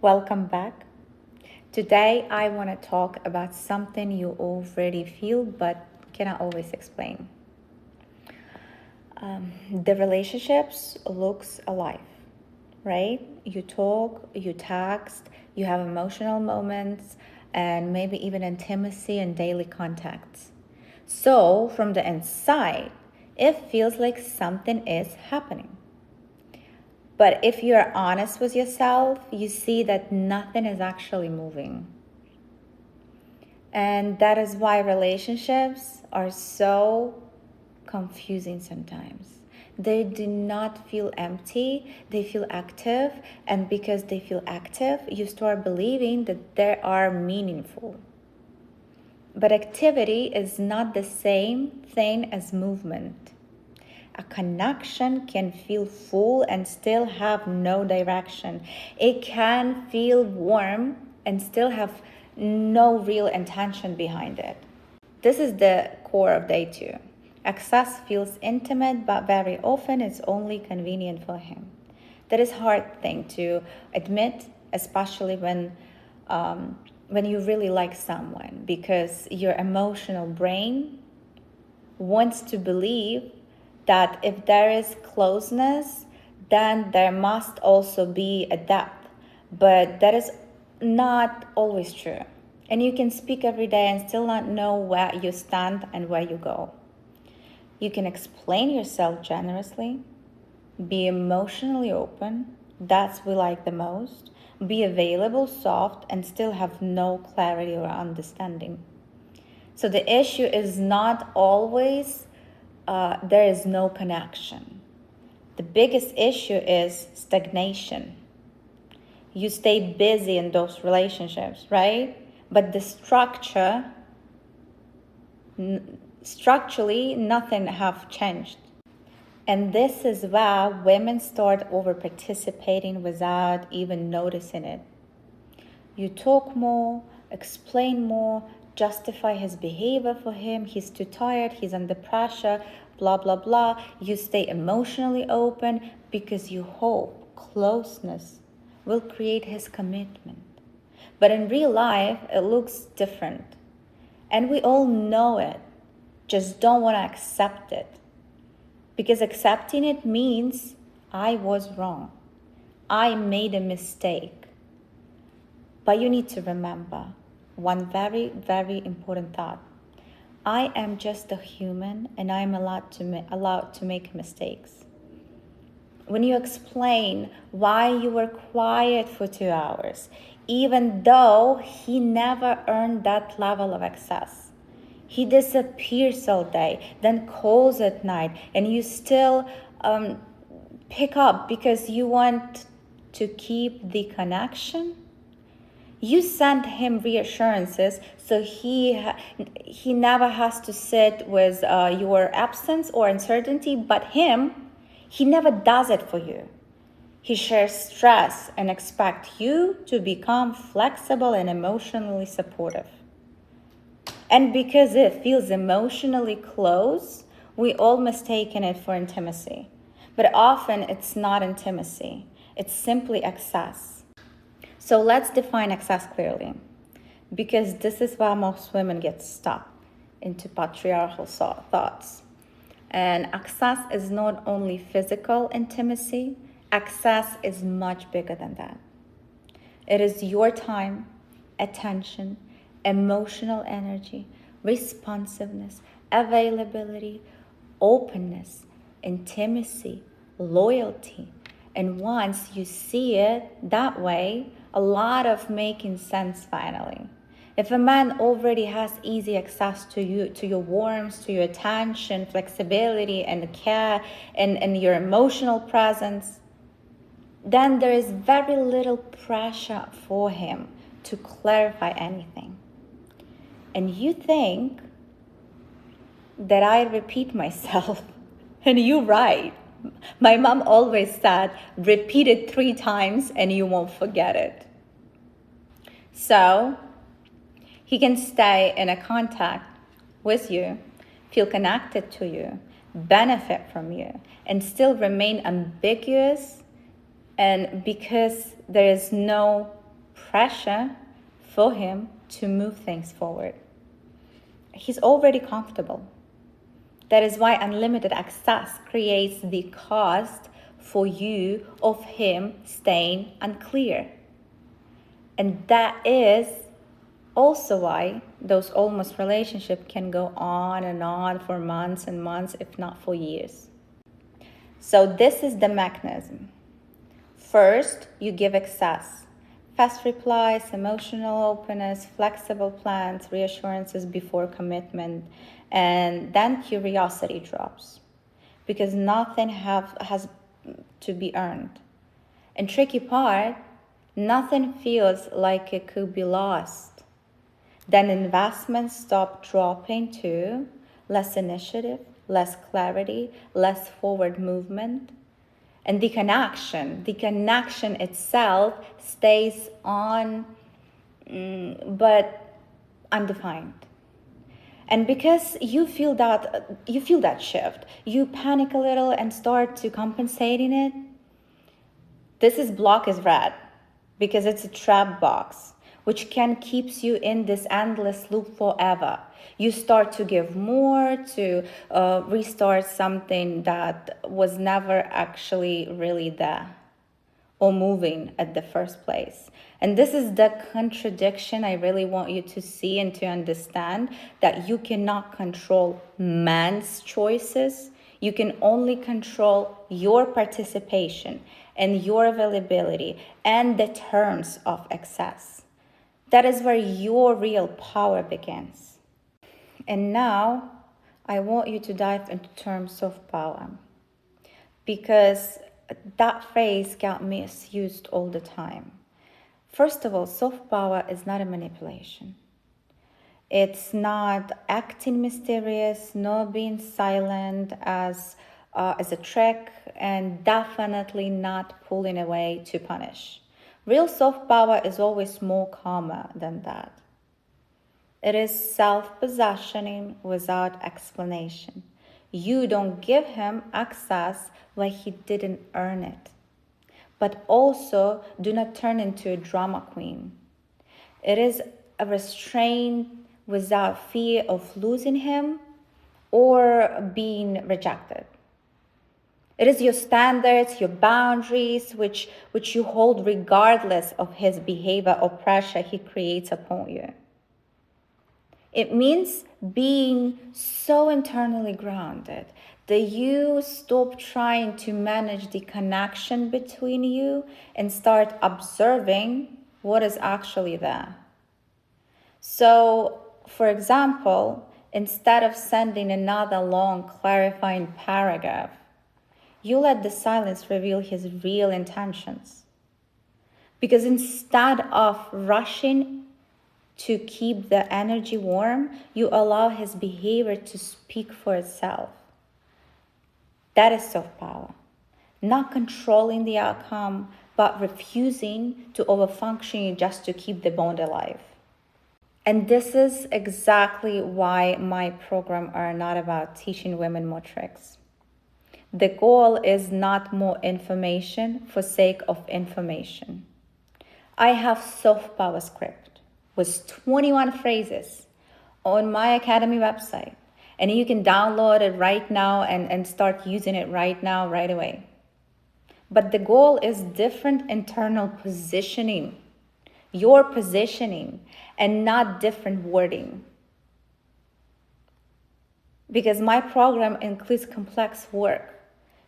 Welcome back. Today I want to talk about something you already feel but cannot always explain. The relationships looks alive, right? You talk, you text, you have emotional moments, and maybe even intimacy and daily contacts. So from the inside, it feels like something is happening. But if you're honest with yourself, you see that nothing is actually moving. And that is why relationships are so confusing sometimes. They do not feel empty, they feel active. And because they feel active, you start believing that they are meaningful. But activity is not the same thing as movement. A connection can feel full and still have no direction. It can feel warm and still have no real intention behind it. This is the core of day 2. Access feels intimate, but very often it's only convenient for him. That is a hard thing to admit, especially when you really like someone, because your emotional brain wants to believe that if there is closeness, then there must also be a depth. But that is not always true. And you can speak every day and still not know where you stand and where you go. You can explain yourself generously, be emotionally open, that's what we like the most, be available, soft, and still have no clarity or understanding. So the issue is not always there is no connection. The biggest issue is stagnation. You stay busy in those relationships, right? But the structurally, nothing have changed. And this is why women start over participating without even noticing it. You talk more, explain more, justify his behavior for him. He's too tired, he's under pressure, blah, blah, blah. You stay emotionally open because you hope closeness will create his commitment. But in real life, it looks different. And we all know it, just don't want to accept it. Because accepting it means I was wrong. I made a mistake. But you need to remember one very, very important thought. I am just a human and I am allowed to make mistakes. When you explain why you were quiet for 2 hours, even though he never earned that level of access, he disappears all day, then calls at night, and you still pick up because you want to keep the connection. You send him reassurances so he never has to sit with your absence or uncertainty, but he never does it for you. He shares stress and expects you to become flexible and emotionally supportive. And because it feels emotionally close, we all mistaken it for intimacy. But often it's not intimacy, it's simply access. So let's define access clearly, because this is why most women get stuck into patriarchal thoughts. And access is not only physical intimacy, access is much bigger than that. It is your time, attention, emotional energy, responsiveness, availability, openness, intimacy, loyalty. And once you see it that way, a lot of making sense finally. If a man already has easy access to you, to your warmth, to your attention, flexibility, and care, and your emotional presence, then there is very little pressure for him to clarify anything. And you think that I repeat myself, and you're right. My mom always said, repeat it 3 times and you won't forget it. So he can stay in a contact with you, feel connected to you, benefit from you, and still remain ambiguous, and because there is no pressure for him to move things forward. He's already comfortable. That is why unlimited access creates the cost for you of him staying unclear. And that is also why those almost relationships can go on and on for months and months, if not for years. So this is the mechanism. First, you give access. Fast replies, emotional openness, flexible plans, reassurances before commitment, and then curiosity drops. Because nothing has to be earned. And tricky part, nothing feels like it could be lost. Then investments stop dropping too. Less initiative, less clarity, less forward movement. And the connection itself stays on, but undefined. And because you feel that shift, you panic a little and start to compensating it. This block is red because it's a trap box, which can keeps you in this endless loop forever. You start to give more to restart something that was never actually really there or moving at the first place. And this is the contradiction I really want you to see and to understand, that you cannot control man's choices. You can only control your participation and your availability and the terms of access. That is where your real power begins. And now I want you to dive into terms of power, because that phrase got misused all the time. First of all, soft power is not a manipulation. It's not acting mysterious, nor being silent as a trick, and definitely not pulling away to punish. Real soft power is always more calmer than that. It is self-possessioning without explanation. You don't give him access like he didn't earn it. But also, do not turn into a drama queen. It is a restraint without fear of losing him or being rejected. It is your standards, your boundaries, which you hold regardless of his behavior or pressure he creates upon you. It means being so internally grounded that you stop trying to manage the connection between you and start observing what is actually there. So, for example, instead of sending another long clarifying paragraph, you let the silence reveal his real intentions. Because instead of rushing to keep the energy warm, you allow his behavior to speak for itself. That is soft power. Not controlling the outcome, but refusing to overfunction just to keep the bond alive. And this is exactly why my programs are not about teaching women more tricks. The goal is not more information for sake of information. I have soft power script with 21 phrases on my Academy website. And you can download it right now and start using it right now, right away. But the goal is different internal positioning, your positioning, and not different wording. Because my program includes complex work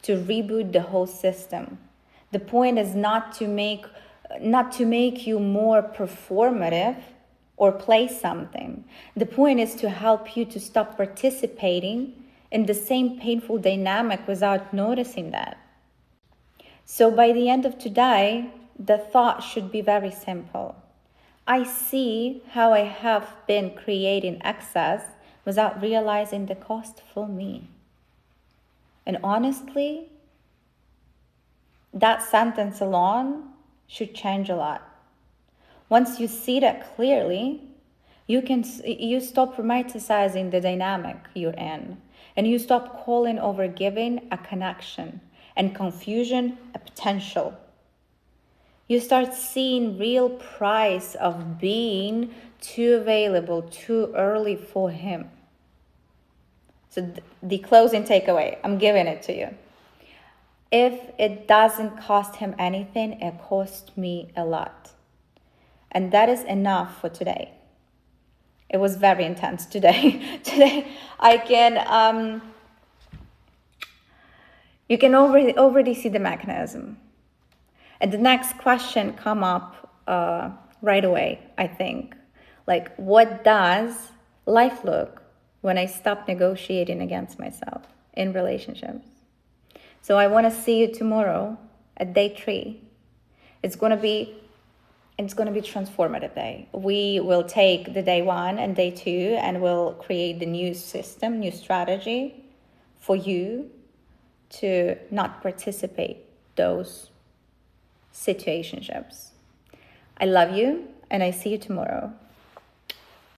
to reboot the whole system. The point is not to make you more performative or play something. The point is to help you to stop participating in the same painful dynamic without noticing that. So by the end of today, the thought should be very simple. I see how I have been creating excess without realizing the cost for me. And honestly, that sentence alone should change a lot. Once you see that clearly, you stop romanticizing the dynamic you're in, and you stop calling overgiving a connection and confusion a potential. You start seeing real price of being too available too early for him. So the closing takeaway, I'm giving it to you. If it doesn't cost him anything, it cost me a lot. And that is enough for today. It was very intense today. Today I can, you can already see the mechanism. And the next question come up right away, I think. Like, what does life look when I stop negotiating against myself in relationships? So I want to see you tomorrow at day 3. It's going to be transformative day. We will take the day 1 and day 2 and we'll create the new system, new strategy for you to not participate those situationships. I love you and I see you tomorrow.